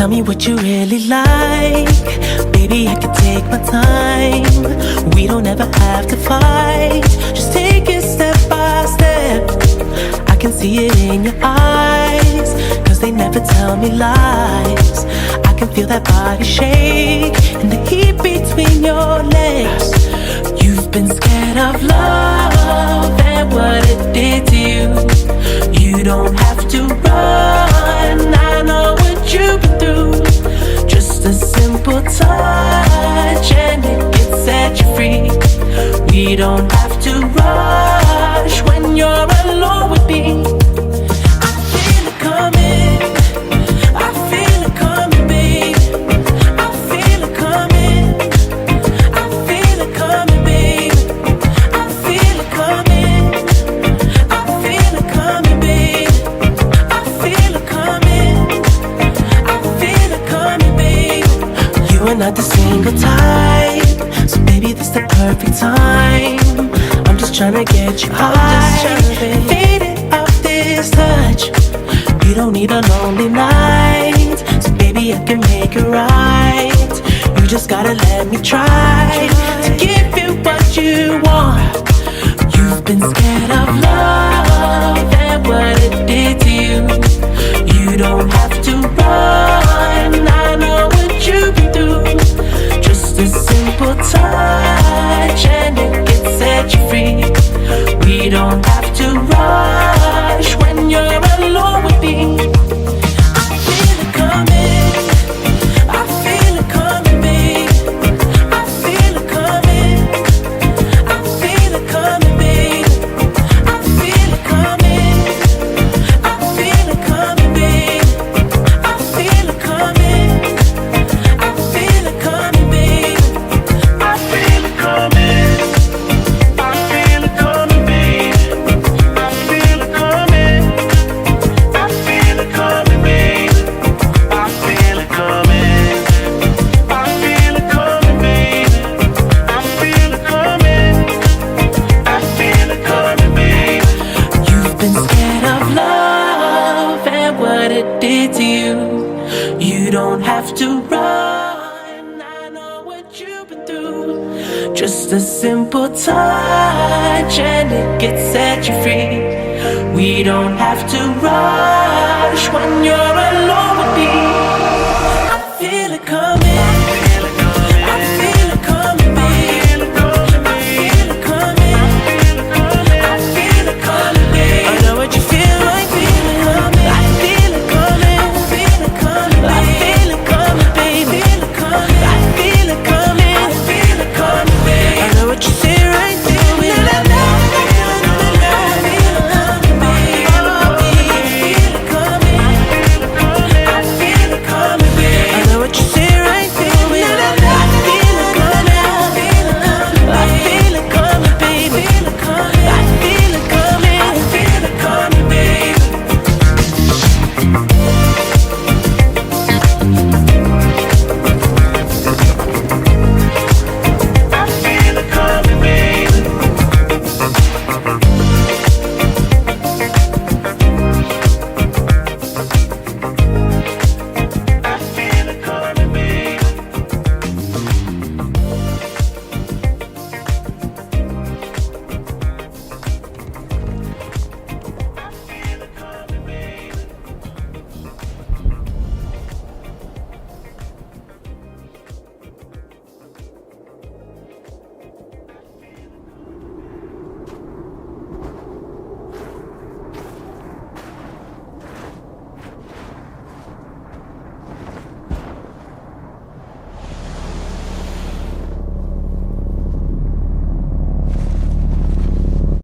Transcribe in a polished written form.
Tell me what you really like. Baby, I can take my time. We don't ever have to fight. Just take it step by step. I can see it in your eyes, 'cause they never tell me lies. I can feel that body shake and the heat between your legs. You've been scared of love and what it did to you. You don't have to run, I know what you've been through. Just a simple touch and it can set you free. We don't have to rush when you're alone with me. I feel it coming, I feel it coming, babe. I feel it coming, I feel it coming, babe. I feel it coming, I feel it coming, babe. I feel it coming, I feel it coming, babe. You are not the single type, so baby, this the perfect time. I'm just tryna get you high, faded off this touch. You don't need a lonely night, so baby, I can make it right. You just gotta let me try to give you what you want. You've been scared of love and what it did to you. You don't have to run, I know what you've been through. Just a simple touch and it can set you free. We don't have to rush when you're alone with me. I feel it coming, I feel it coming, babe. I feel it coming, I feel it coming, babe. I feel it coming, I feel it coming, babe. I feel it coming, I feel it coming, babe. I feel it coming, I feel it coming, babe. I feel it coming, I feel it coming, babe. I feel it coming, I feel it coming, babe. I feel it coming, I feel it coming, babe. You've been scared of love and what it did to you. You don't have to run, I know what you've been through. Just a simple touch and it can set you free. We don't have to rush when you're alone.